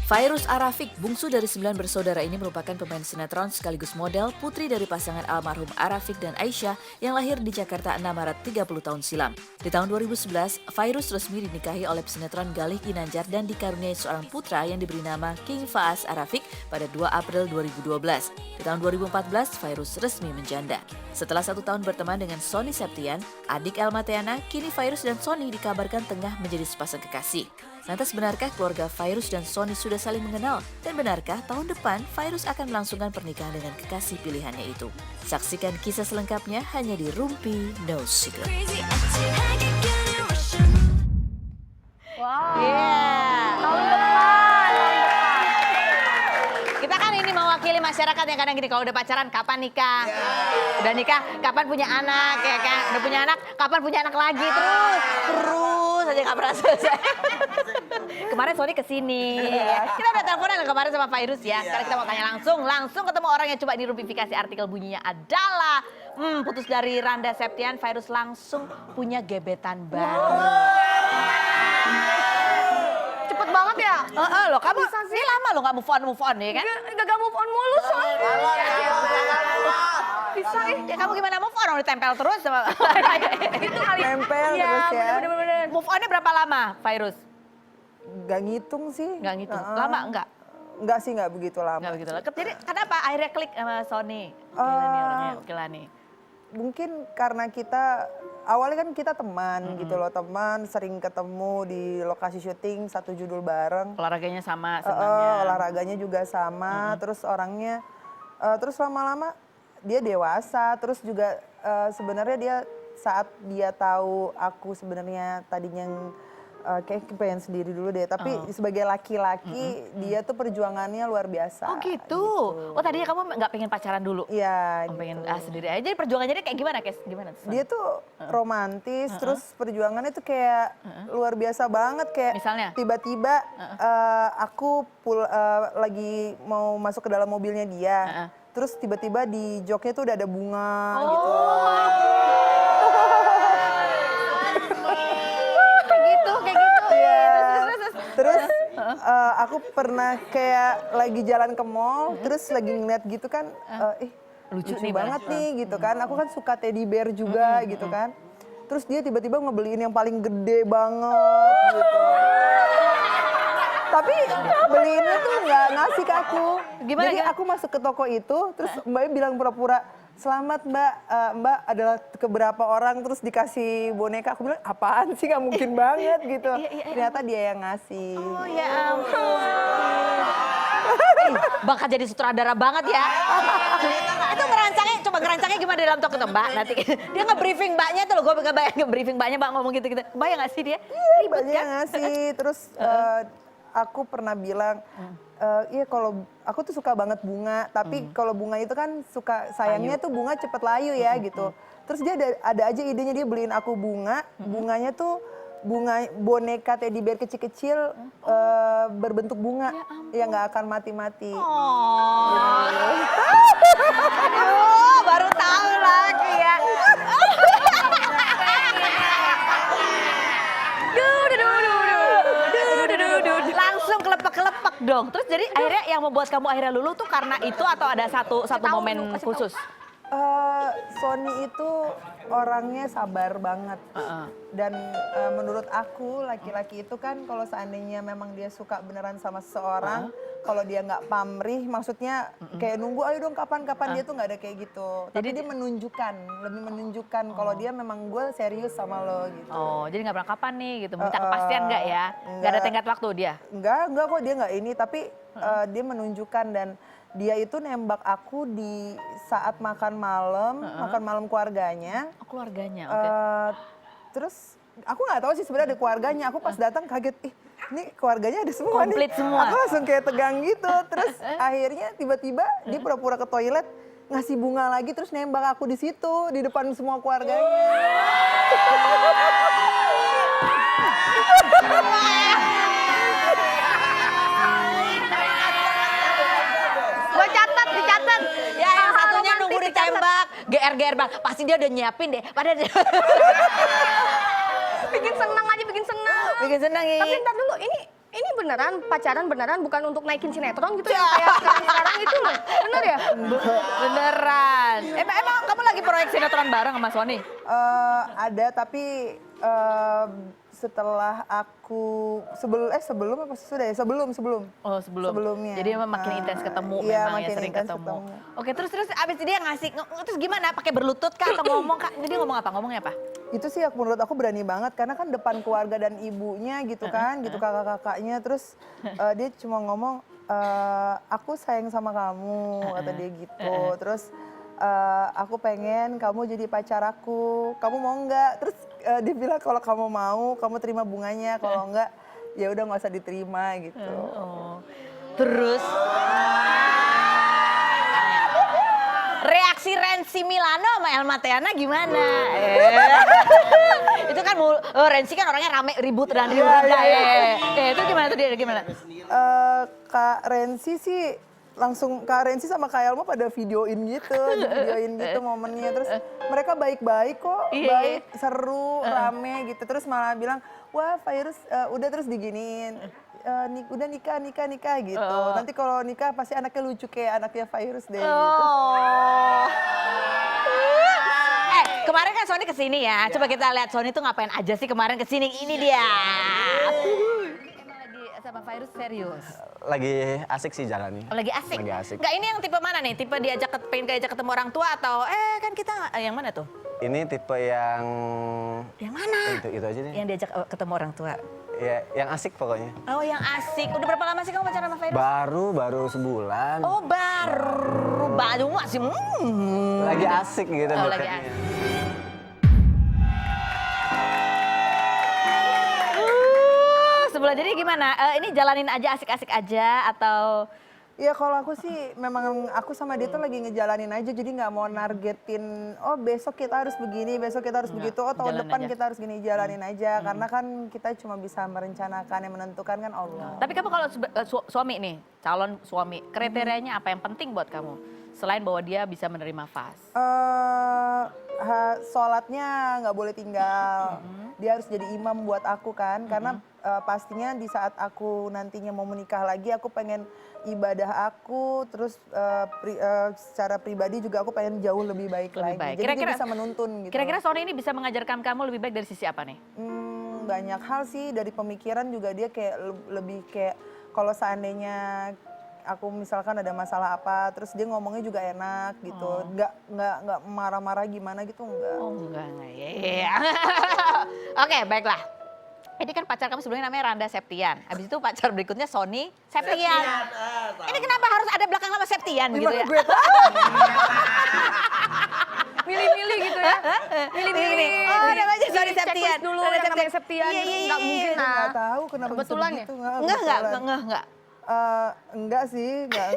Fairuz Arafik, bungsu dari 9 bersaudara ini merupakan pemain sinetron sekaligus model putri dari pasangan almarhum Arafik dan Aisyah yang lahir di Jakarta 6 Maret 30 tahun silam. Di tahun 2011, Fairuz resmi dinikahi oleh pesinetron Galih Ginanjar dan dikaruniai seorang putra yang diberi nama King Faas Arafik pada 2 April 2012. Di tahun 2014, Fairuz resmi menjanda. Setelah 1 tahun berteman dengan Sony Septian, adik Elma Teana, kini Fairuz dan Sony dikabarkan tengah menjadi sepasang kekasih. Lantas benarkah keluarga Fairuz dan Sony sudah saling mengenal? Dan benarkah tahun depan Fairuz akan melangsungkan pernikahan dengan kekasih pilihannya itu? Saksikan kisah selengkapnya hanya di Rumpi No Secret. Wow. Yeah. Tahun depan. Kita kan ini mewakili masyarakat yang kadang gini, kalau udah pacaran kapan nikah? Udah nikah kapan punya anak, ya kan? Udah punya anak kapan punya anak lagi, terus aja nggak pernah selesai. Kemarin Sony kesini, kita udah teleponan kemarin sama Fairuz ya. Sekarang kita mau tanya langsung ketemu orang yang coba dirumpifikasi. Artikel bunyinya adalah putus dari Randa Septian, Fairuz langsung punya gebetan baru. Cepet banget ya? Loh kamu ini lama lo nggak move on ya kan? Gak move on mulu soalnya. Bisa Ya kamu gimana move on? Udah tempel terus sama itu kali. Nempel Iya, terus ya. bener-bener. move onnya berapa lama, Fairuz? Gak ngitung sih. Nggak ngitung. Lama enggak? Enggak sih, nggak begitu lama. Nggak begitu. Jadi kenapa akhirnya klik sama Sony? Gila nih orangnya, gila nih. Mungkin karena kita, awalnya kan kita teman gitu loh. Teman, sering ketemu di lokasi syuting, satu judul bareng. Olahraganya sama sebenarnya. Olahraganya juga sama, terus orangnya, terus lama-lama dia dewasa. Terus juga sebenarnya dia saat dia tahu aku sebenarnya tadinya kayak pengen sendiri dulu deh, tapi sebagai laki-laki dia tuh perjuangannya luar biasa. Oh gitu. Oh tadinya kamu nggak pengen pacaran dulu? Iya. Oh, pengen gitu. sendiri aja. Jadi perjuangannya dia kayak gimana, Kes? Gimana? Dia tuh romantis, terus perjuangannya tuh kayak luar biasa banget. Kayak Misalnya? tiba-tiba aku lagi mau masuk ke dalam mobilnya dia, terus tiba-tiba di joknya tuh udah ada bunga gitu. Terus aku pernah kayak lagi jalan ke mall, terus lagi ngeliat gitu kan, lucu nih, banget nih gitu kan. Aku kan suka teddy bear juga gitu kan. Terus dia tiba-tiba ngebeliin yang paling gede banget gitu. Tapi beliinnya tuh nggak ngasih ke aku. Gimana, Jadi aku masuk ke toko itu, terus mbaknya bilang pura-pura, "Selamat mbak, mbak adalah keberapa orang," terus dikasih boneka. Aku bilang apaan sih, gak mungkin banget gitu. Ternyata dia yang ngasih. Oh ya ampun. Bakal jadi sutradara banget ya. Itu ngerancangnya gimana dalam toko tuh mbak? Nanti dia nge-briefing mbaknya tuh loh, gue ngebayang nge-briefing mbaknya mbak ngomong gitu-gitu. Bayang gak sih dia? Iya, mbaknya yang ngasih. Terus aku pernah bilang, iya kalau aku tuh suka banget bunga, tapi kalau bunga itu kan suka sayangnya tuh bunga cepet layu ya gitu. Terus dia ada aja idenya, dia beliin aku bunga, bunganya tuh bunga boneka teddy bear kecil-kecil berbentuk bunga yang nggak akan mati-mati. Aduh, baru tahu lagi ya. Langsung kelepek-kelepek dong. Terus jadi akhirnya yang membuat kamu akhirnya luluh tuh karena itu atau ada satu momen khusus? Sony itu orangnya sabar banget. Dan menurut aku laki-laki itu kan kalau seandainya memang dia suka beneran sama seseorang, kalau dia nggak pamrih, maksudnya kayak nunggu ayo dong kapan-kapan, dia tuh nggak ada kayak gitu. Tapi dia menunjukkan, lebih menunjukkan kalau dia memang gue serius sama lo gitu. Oh, jadi nggak pernah kapan nih gitu, minta kepastian nggak ya? Nggak ada tenggat waktu dia? Enggak kok, dia nggak ini, tapi dia menunjukkan. Dan dia itu nembak aku di saat makan malam keluarganya. Oh, keluarganya, oke. Terus aku nggak tahu sih sebenarnya ada keluarganya. Aku pas datang kaget, ini keluarganya ada semua Komplit nih. semua. Aku langsung kayak tegang gitu. Terus akhirnya tiba-tiba dia pura-pura ke toilet, ngasih bunga lagi, terus nembak aku di situ di depan semua keluarganya. Dicatat. Ya yang satunya nunggu ditembak, GR banget. Pasti dia udah nyiapin deh. Padahal Bikin senang aja, bikin senang. bikin senang. Tapi ntar dulu, ini ini beneran pacaran beneran bukan untuk naikin sinetron gitu ya kayak sekarang itu loh. Bener ya? Beneran. Emang kamu lagi proyek sinetron bareng sama Sony? Ada tapi setelah aku sebelum apa sudah ya sebelum Oh sebelum. sebelumnya. Jadi memang makin intens ketemu iya, memang ya makin sering intens ketemu. Oke terus abis itu dia ngasih, terus gimana? Pakai berlutut kah atau ngomong kah? Jadi ngomong apa? Ngomongnya apa? Itu sih menurut aku berani banget karena kan depan keluarga dan ibunya gitu kan, gitu kakak-kakaknya. Terus dia cuma ngomong, aku sayang sama kamu, kata dia gitu. Terus aku pengen kamu jadi pacar aku, kamu mau nggak? Terus dia bilang kalau kamu mau, kamu terima bunganya. Kalau nggak, ya udah nggak usah diterima gitu. Terus reaksi Renzi Milano sama Elma Theana gimana? Itu kan Renzi kan orangnya rame ribut dan ribut. Itu gimana tuh dia gimana? Kak Renzi sih langsung Kak Renzi sama Kak Elma pada videoin gitu momennya. Terus mereka baik-baik kok, baik, seru, rame gitu. Terus malah bilang, wah Virus udah terus diginiin. Udah nikah gitu. Nanti kalau nikah pasti anaknya lucu kayak anaknya Virus deh gitu. Kemarin kan Sony kesini ya. Coba kita lihat Sony tuh ngapain aja sih kemarin kesini. Ini dia. Emang lagi sama Virus serius? Lagi asik sih jalannya. Oh, lagi asik? Lagi asik. Nggak, ini yang tipe mana nih? Tipe pengen diajak ketemu orang tua atau kan kita yang mana tuh? Ini tipe yang... Yang mana? Itu aja deh. Yang diajak ketemu orang tua. Ya, yang asik pokoknya. Oh yang asik. Udah berapa lama sih kamu pacaran sama Virus? Baru sebulan. Oh baru masih Lagi asik gitu Oh, lagi deketnya. asik. Sebulan jadi gimana? Ini jalanin aja asik-asik aja atau? Ya kalau aku sih memang aku sama dia tuh lagi ngejalanin aja jadi nggak mau nargetin oh besok kita harus begini, besok kita harus begitu, oh tahun depan aja. kita harus gini, jalanin aja karena kan kita cuma bisa merencanakan yang menentukan kan Allah. Tapi kamu kalau suami nih, calon suami, kriterianya apa yang penting buat kamu? Selain bahwa dia bisa menerima fas. Sholatnya nggak boleh tinggal, dia harus jadi imam buat aku kan karena pastinya di saat aku nantinya mau menikah lagi aku pengen ibadah aku terus secara pribadi juga aku pengen jauh lebih baik lagi. Baik. Jadi Kira-kira, dia bisa menuntun gitu. Kira-kira Sony ini bisa mengajarkan kamu lebih baik dari sisi apa nih? Banyak hal sih dari pemikiran juga dia kayak lebih kayak kalau seandainya aku misalkan ada masalah apa terus dia ngomongnya juga enak gitu. Nggak marah-marah gimana gitu enggak. Oh enggak ya. Oke, baiklah. Ini kan pacar kamu sebelumnya namanya Randa Septian. Habis itu pacar berikutnya Sony Septian. Ini kenapa harus ada belakang nama Septian gitu ya? Gue tahu. Milih-milih gitu ya. Milih-milih. Oh, namanya Sony Checklist Septian. dulu Randa yang namanya Septian. Iya. Nggak mungkin lah. Nggak tahu kenapa Kebetulan bisa ya? begitu. Enggak. Enggak sih, enggak.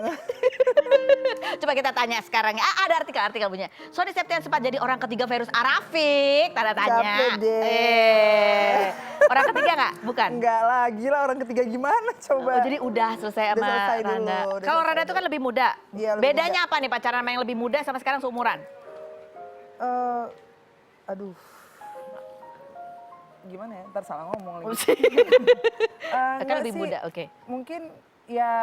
Coba kita tanya sekarang ya. Ada artikel punya. Sony Septian sempat jadi orang ketiga Virus Arafik, tanda tanya. Capek deh. Orang ketiga nggak? Bukan. Enggak lagi lah orang ketiga gimana coba. Oh, jadi udah selesai sama selesai dulu, Randa. udah Kalau selesai Randa itu kan dulu. lebih muda. Iya, lebih Bedanya apa nih pacaran sama yang lebih muda sama sekarang seumuran? Aduh. Gimana ya? Ntar salah ngomong lagi. Kan Enggak lebih sih. muda, oke. Mungkin ya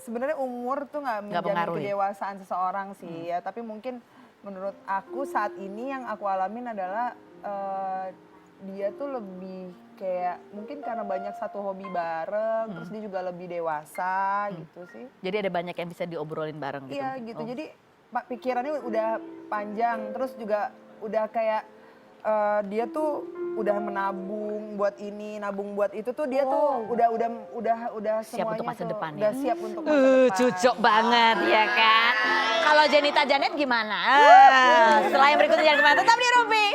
sebenarnya umur tuh nggak menjamin mempengaruhi. kedewasaan seseorang sih ya. Tapi mungkin menurut aku saat ini yang aku alamin adalah dia tuh lebih kayak mungkin karena banyak satu hobi bareng, terus dia juga lebih dewasa gitu sih. Jadi ada banyak yang bisa diobrolin bareng gitu. Iya gitu. Oh. Jadi pikirannya udah panjang, terus juga udah kayak dia tuh udah menabung buat ini, nabung buat itu tuh dia tuh udah Siap semuanya untuk masa tuh depan ya? udah siap untuk masa depan. Cocok banget ya kan. Kalau Jenita Janet gimana? Selain berikutnya jangan kemana, tetap di Ruby.